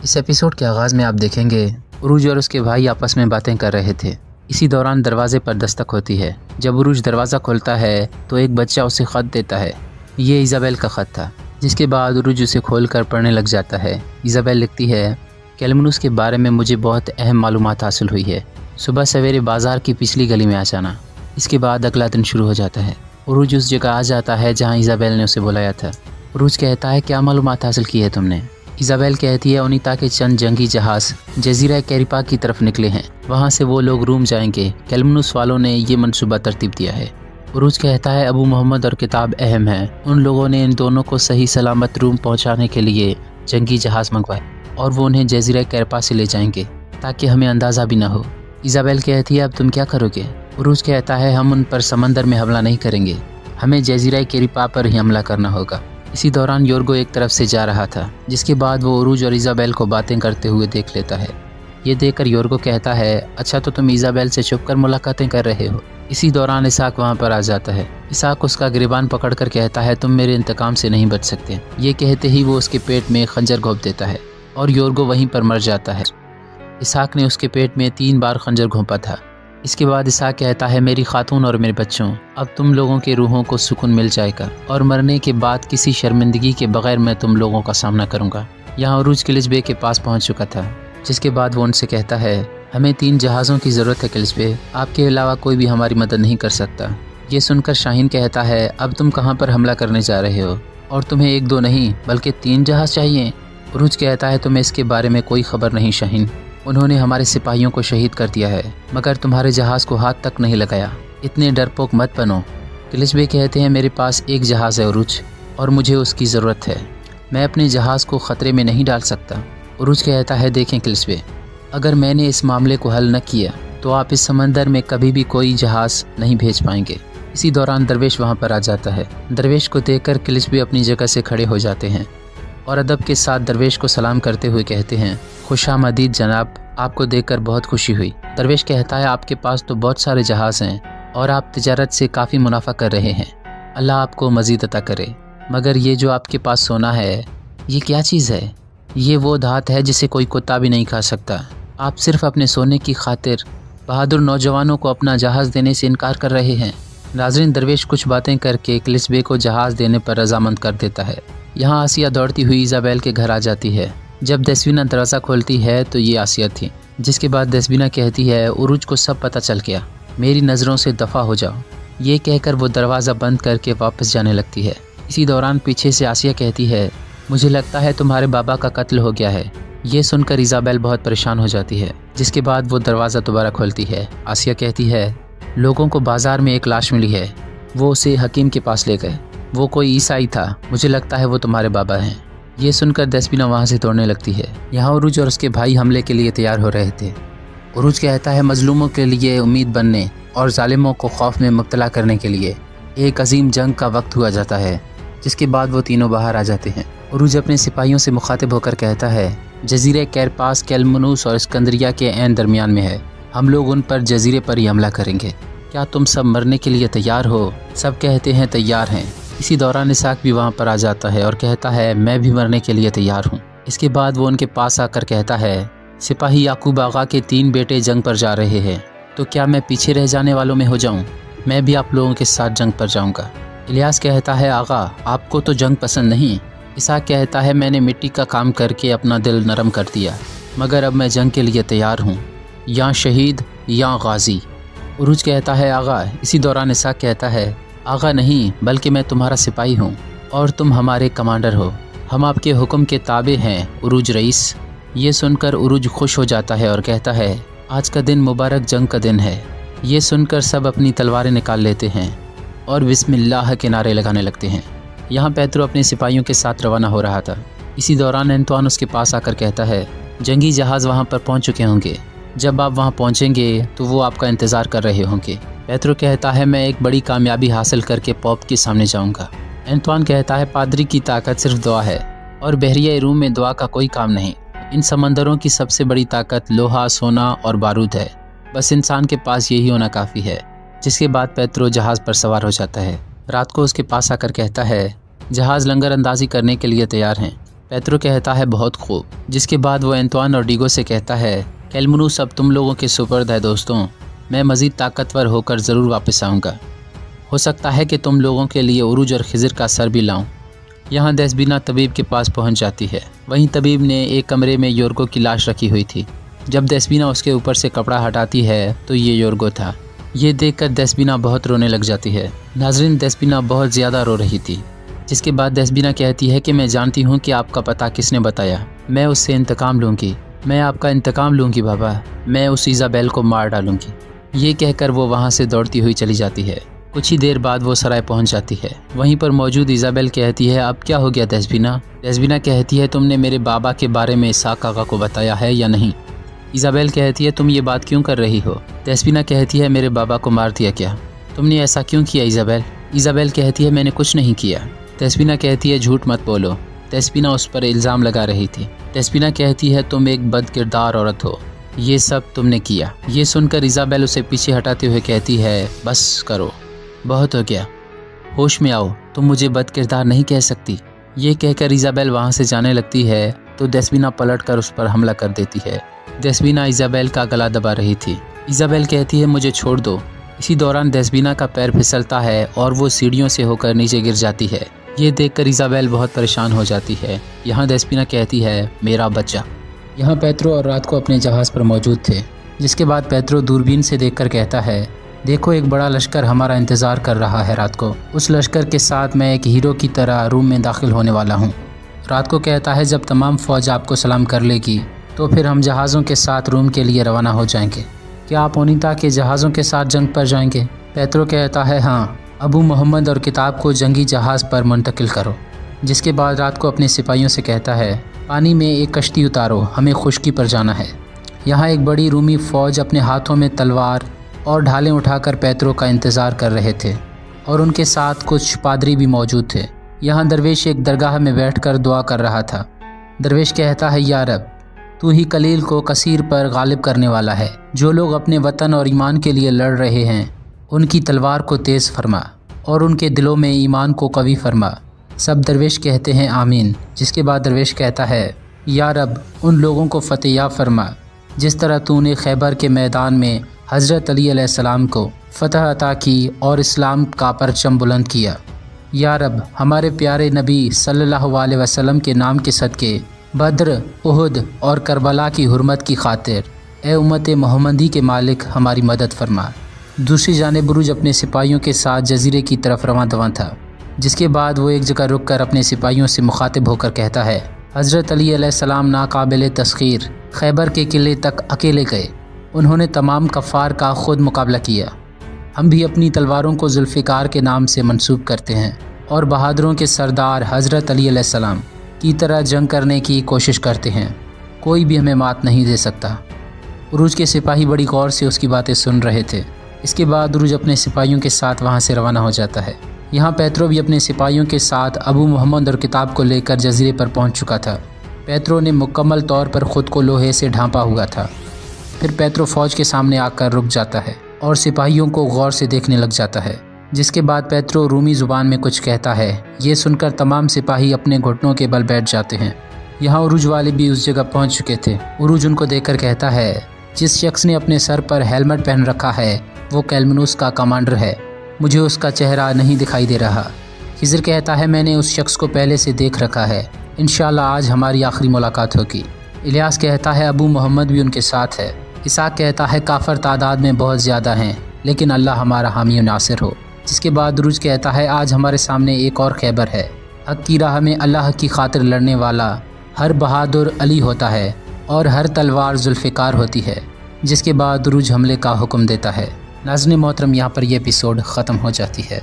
इस एपिसोड के आगाज़ में आप देखेंगे उरूज और उसके भाई आपस में बातें कर रहे थे। इसी दौरान दरवाजे पर दस्तक होती है। जब उरूज दरवाज़ा खोलता है तो एक बच्चा उसे ख़त देता है। ये इज़ाबेल का ख़त था, जिसके बाद उरूज उसे खोलकर पढ़ने लग जाता है। इज़ाबेल लिखती है, कैलमनूस के बारे में मुझे बहुत अहम मालूमात हासिल हुई है। सुबह सवेरे बाज़ार की पिछली गली में आ जाना। इसके बाद अगला दिन शुरू हो जाता है। उरूज उस जगह आ जाता है जहाँ इज़ाबेल ने उसे बुलाया था। उरूज कहता है, क्या मालूमात हासिल की है तुमने? इज़ाबेल कहती है, ओनिता के चंद जंगी जहाज़ जजीरा कैरिपा की तरफ निकले हैं। वहाँ से वो लोग रूम जाएंगे। कैलमनूस वालों ने ये मंसूबा तरतीब दिया है। उरूज कहता है, अबू मोहम्मद और किताब अहम है। उन लोगों ने इन दोनों को सही सलामत रूम पहुँचाने के लिए जंगी जहाज़ मंगवाए और वो उन्हें जजीरा कैरिपा से ले जाएंगे ताकि हमें अंदाज़ा भी ना हो। इज़ाबेल कहती है, अब तुम क्या करोगे? उरूज कहता है, हम उन पर समंदर में हमला नहीं करेंगे, हमें जजीरा कैरिपा पर ही हमला करना होगा। इसी दौरान योर्गो एक तरफ से जा रहा था, जिसके बाद वो उरूज और इज़ाबेल को बातें करते हुए देख लेता है। ये देखकर योर्गो कहता है, अच्छा तो तुम इज़ाबेल से छुपकर मुलाकातें कर रहे हो। इसी दौरान इसाक वहाँ पर आ जाता है। इसाक उसका गिरबान पकड़कर कहता है, तुम मेरे इंतकाम से नहीं बच सकते। ये कहते ही वो उसके पेट में खंजर घोंप देता है और योर्गो वहीं पर मर जाता है। इसाक ने उसके पेट में 3 बार खंजर घोंपा था। इसके बाद इसाक कहता है, मेरी खातून और मेरे बच्चों, अब तुम लोगों के रूहों को सुकून मिल जाएगा और मरने के बाद किसी शर्मिंदगी के बगैर मैं तुम लोगों का सामना करूंगा। यहाँ उरूज किलिचबे के पास पहुंच चुका था, जिसके बाद वो उनसे कहता है, हमें 3 जहाज़ों की ज़रूरत है किलिचबे, आपके अलावा कोई भी हमारी मदद नहीं कर सकता। ये सुनकर शाहीन कहता है, अब तुम कहाँ पर हमला करने जा रहे हो और तुम्हें 1-2 नहीं बल्कि 3 जहाज़ चाहिए? उरूज कहता है, तुम्हें इसके बारे में कोई खबर नहीं शाहीन, उन्होंने हमारे सिपाहियों को शहीद कर दिया है मगर तुम्हारे जहाज़ को हाथ तक नहीं लगाया। इतने डरपोक मत बनो। किलिचबे कहते हैं, मेरे पास एक जहाज़ है उरूज और मुझे उसकी ज़रूरत है। मैं अपने जहाज़ को ख़तरे में नहीं डाल सकता। उरूज कहता है, देखें किलिचबे, अगर मैंने इस मामले को हल न किया तो आप इस समंदर में कभी भी कोई जहाज़ नहीं भेज पाएंगे। इसी दौरान दरवेश वहाँ पर आ जाता है। दरवेश को देखकर किलिचबे अपनी जगह से खड़े हो जाते हैं और अदब के साथ दरवेश को सलाम करते हुए कहते हैं, खुशामदीद जनाब, आपको देखकर बहुत खुशी हुई। दरवेश कहता है, आपके पास तो बहुत सारे जहाज़ हैं और आप तिजारत से काफ़ी मुनाफा कर रहे हैं। अल्लाह आपको मज़ीद अता करे। मगर ये जो आपके पास सोना है, ये क्या चीज़ है? ये वो धात है जिसे कोई कुत्ता भी नहीं खा सकता। आप सिर्फ अपने सोने की खातिर बहादुर नौजवानों को अपना जहाज़ देने से इनकार कर रहे हैं। नाज़रीन, दरवेश कुछ बातें करके किलिचबे को जहाज़ देने पर रजामंद कर देता है। यहाँ आसिया दौड़ती हुई इज़ाबेल के घर आ जाती है। जब दसवीना दरवाज़ा खोलती है तो ये आसिया थी, जिसके बाद दसवीना कहती है, उरूज को सब पता चल गया, मेरी नज़रों से दफ़ा हो जाओ। ये कहकर वो दरवाज़ा बंद करके वापस जाने लगती है। इसी दौरान पीछे से आसिया कहती है, मुझे लगता है तुम्हारे बाबा का कत्ल हो गया है। ये सुनकर इज़ाबेल बहुत परेशान हो जाती है, जिसके बाद वो दरवाज़ा दोबारा खोलती है। आसिया कहती है, लोगों को बाज़ार में एक लाश मिली है, वो उसे हकीम के पास ले गए। वो कोई ईसाई था, मुझे लगता है वो तुम्हारे बाबा हैं। ये सुनकर दसवीना वहाँ से दौड़ने लगती है। यहाँ उरूज और उसके भाई हमले के लिए तैयार हो रहे थे। उरूज कहता है, मजलूमों के लिए उम्मीद बनने और जालिमों को खौफ में मुब्तला करने के लिए एक अजीम जंग का वक्त हुआ जाता है। जिसके बाद वो तीनों बाहर आ जाते हैं। उरूज अपने सिपाहियों से मुखातिब होकर कहता है, जजीरे कैरपास कैलमनूस और सिकंदरिया के ऐन दरमियान में है। हम लोग उन पर जजीरे पर ही हमला करेंगे। क्या तुम सब मरने के लिए तैयार हो? सब कहते हैं तैयार हैं। इसी दौरान इसाक भी वहाँ पर आ जाता है और कहता है, मैं भी मरने के लिए तैयार हूँ। इसके बाद वो उनके पास आकर कहता है, सिपाही याकूब आगा के 3 बेटे जंग पर जा रहे हैं, तो क्या मैं पीछे रह जाने वालों में हो जाऊँ? मैं भी आप लोगों के साथ जंग पर जाऊँगा। इलियास कहता है, आगा आपको तो जंग पसंद नहीं। इसाक कहता है, मैंने मिट्टी का काम करके अपना दिल नरम कर दिया, मगर अब मैं जंग के लिए तैयार हूँ, या शहीद या गाजी। उरूज कहता है, आगा। इसी दौरान इसाक कहता है, आगा नहीं बल्कि मैं तुम्हारा सिपाही हूँ और तुम हमारे कमांडर हो। हम आपके हुक्म के ताबे हैं उरूज रईस। ये सुनकर उरूज खुश हो जाता है और कहता है, आज का दिन मुबारक जंग का दिन है। ये सुनकर सब अपनी तलवारें निकाल लेते हैं और बिस्मिल्लाह के नारे लगाने लगते हैं। यहाँ पेत्रो अपने सिपाहियों के साथ रवाना हो रहा था। इसी दौरान एंतवान उसके पास आकर कहता है, जंगी जहाज़ वहाँ पर पहुँच चुके होंगे। जब आप वहाँ पहुँचेंगे तो वो आपका इंतज़ार कर रहे होंगे। पेत्रो कहता है, मैं एक बड़ी कामयाबी हासिल करके पॉप के सामने जाऊँगा। एंतवान कहता है, पादरी की ताकत सिर्फ दुआ है और बहरिया रूम में दुआ का कोई काम नहीं। इन समंदरों की सबसे बड़ी ताकत लोहा, सोना और बारूद है। बस इंसान के पास यही होना काफ़ी है। जिसके बाद पेत्रो जहाज़ पर सवार हो जाता है। रात को उसके पास आकर कहता है, जहाज़ लंगर अंदाजी करने के लिए तैयार हैं। पेट्रो कहता है बहुत खूब, जिसके बाद वो एंटवान और डीगो से कहता है कैलमनूस अब तुम लोगों के सुपर्द है दोस्तों, मैं मज़ीद ताकतवर होकर ज़रूर वापस आऊँगा। हो सकता है कि तुम लोगों के लिए उरूज और खिज़र का सर भी लाऊं। यहाँ देस्बिना तबीब के पास पहुँच जाती है। वहीं तबीब ने एक कमरे में योर्गो की लाश रखी हुई थी। जब देस्बिना उसके ऊपर से कपड़ा हटाती है तो ये योर्गो था। ये देखकर देस्बिना बहुत रोने लग जाती है। नाज़रीन, देस्बिना बहुत ज़्यादा रो रही थी। जिसके बाद देस्बिना कहती है कि मैं जानती हूँ कि आपका पता किसने बताया, मैं उससे इंतकाम लूँगी, मैं आपका इंतकाम लूँगी बाबा, मैं उस इज़ाबेल को मार डालूँगी। ये कहकर वो वहाँ से दौड़ती हुई चली जाती है। कुछ ही देर बाद वो सराय पहुंच जाती है। वहीं पर मौजूद इज़ाबेल कहती है अब क्या हो गया देस्बिना? देस्बिना कहती है तुमने मेरे बाबा के बारे में इसाक आका को बताया है या नहीं? इज़ाबेल कहती है तुम ये बात क्यों कर रही हो? देस्बिना कहती है मेरे बाबा को मार दिया क्या? तुमने ऐसा क्यों किया इज़ाबेल? इज़ाबेल कहती है मैंने कुछ नहीं किया। देस्बिना कहती है झूठ मत बोलो। देस्बिना उस पर इल्ज़ाम लगा रही थी। देस्बिना कहती है तुम एक बदकिरदार औरत हो, ये सब तुमने किया। ये सुनकर इज़ाबेल उसे पीछे हटाते हुए कहती है बस करो, बहुत हो गया, होश में आओ, तुम मुझे बदकिरदार नहीं कह सकती। ये कहकर इज़ाबेल वहाँ से जाने लगती है तो देस्बिना पलटकर उस पर हमला कर देती है। देस्बिना इज़ाबेल का गला दबा रही थी। इज़ाबेल कहती है मुझे छोड़ दो। इसी दौरान देस्बिना का पैर फिसलता है और वो सीढ़ियों से होकर नीचे गिर जाती है। ये देखकर इज़ाबेल बहुत परेशान हो जाती है। यहाँ देस्बिना कहती है मेरा बच्चा। यहाँ पेट्रो और रात को अपने जहाज़ पर मौजूद थे। जिसके बाद पेट्रो दूरबीन से देखकर कहता है देखो एक बड़ा लश्कर हमारा इंतज़ार कर रहा है रात को। उस लश्कर के साथ मैं एक हीरो की तरह रूम में दाखिल होने वाला हूँ। रात को कहता है जब तमाम फ़ौज आपको सलाम कर लेगी तो फिर हम जहाज़ों के साथ रूम के लिए रवाना हो जाएंगे। क्या आप ओनिता के जहाज़ों के साथ जंग पर जाएंगे? पेट्रो कहता है हाँ, अबू मोहम्मद और किताब को जंगी जहाज़ पर मुंतकिल करो। जिसके बाद रात को अपने सिपाहियों से कहता है पानी में एक कश्ती उतारो, हमें खुश्की पर जाना है। यहाँ एक बड़ी रूमी फ़ौज अपने हाथों में तलवार और ढालें उठाकर पेट्रो का इंतज़ार कर रहे थे और उनके साथ कुछ पादरी भी मौजूद थे। यहाँ दरवेश एक दरगाह में बैठकर दुआ कर रहा था। दरवेश कहता है या रब, तू ही कलील को कसीर पर गालिब करने वाला है। जो लोग अपने वतन और ईमान के लिए लड़ रहे हैं उनकी तलवार को तेज़ फरमा और उनके दिलों में ईमान को कवी फरमा। सब दरवेश कहते हैं आमीन। जिसके बाद दरवेश कहता है या रब, उन लोगों को फतेह फरमा जिस तरह तूने खैबर के मैदान में हज़रत अली अलैहिस्सलाम को फ़तह अता की और इस्लाम का परचम बुलंद किया। या रब, हमारे प्यारे नबी सल्लल्लाहु अलैहि वसल्लम के नाम के सदक़े बद्र, उहुद और करबला की हुर्मत की खातिर ए उम्मत मोहम्मदी के मालिक हमारी मदद फरमा। दूसरी जानिब बुरुज अपने सिपाहियों के साथ जजीरे की तरफ रवां दवां था। जिसके बाद वो एक जगह रुक कर अपने सिपाहियों से मुखातिब होकर कहता है हज़रत अली अलैहिस्सलाम नाकाबिल तस्खीर खैबर के किले तक अकेले गए। उन्होंने तमाम कफ़ार का ख़ुद मुकाबला किया। हम भी अपनी तलवारों को जुल्फ़िकार के नाम से मंसूब करते हैं और बहादुरों के सरदार हज़रत अली अलैहिस्सलाम की तरह जंग करने की कोशिश करते हैं। कोई भी हमें मात नहीं दे सकता। उरूज के सिपाही बड़ी गौर से उसकी बातें सुन रहे थे। इसके बाद उरूज अपने सिपाहियों के साथ वहाँ से रवाना हो जाता है। यहाँ पेट्रो भी अपने सिपाहियों के साथ अबू मोहम्मद और किताब को लेकर जजीरे पर पहुँच चुका था। पेट्रो ने मुकम्मल तौर पर ख़ुद को लोहे से ढांपा हुआ था। फिर पेट्रो फ़ौज के सामने आकर रुक जाता है और सिपाहियों को गौर से देखने लग जाता है। जिसके बाद पेट्रो रूमी ज़ुबान में कुछ कहता है। ये सुनकर तमाम सिपाही अपने घुटनों के बल बैठ जाते हैं। यहाँ उरूज वाले भी उस जगह पहुँच चुके थे। उरूज उनको देखकर कहता है जिस शख्स ने अपने सर पर हेलमेट पहन रखा है वो कैलमनूस का कमांडर है। मुझे उसका चेहरा नहीं दिखाई दे रहा। खिज़र कहता है मैंने उस शख्स को पहले से देख रखा है, इंशाअल्लाह आज हमारी आखिरी मुलाकात होगी। इलियास कहता है अबू मोहम्मद भी उनके साथ है। इसाक कहता है काफर तादाद में बहुत ज़्यादा हैं लेकिन अल्लाह हमारा हामी और नासिर हो। जिसके बाद उरूज कहता है आज हमारे सामने एक और खैबर है। हक की राह में अल्लाह की खातिर लड़ने वाला हर बहादुर अली होता है और हर तलवार जुल्फ़िकार होती है। जिसके बाद उरूज हमले का हुक्म देता है। नाज़रीन मोहतरम, यहाँ पर यह एपिसोड ख़त्म हो जाती है।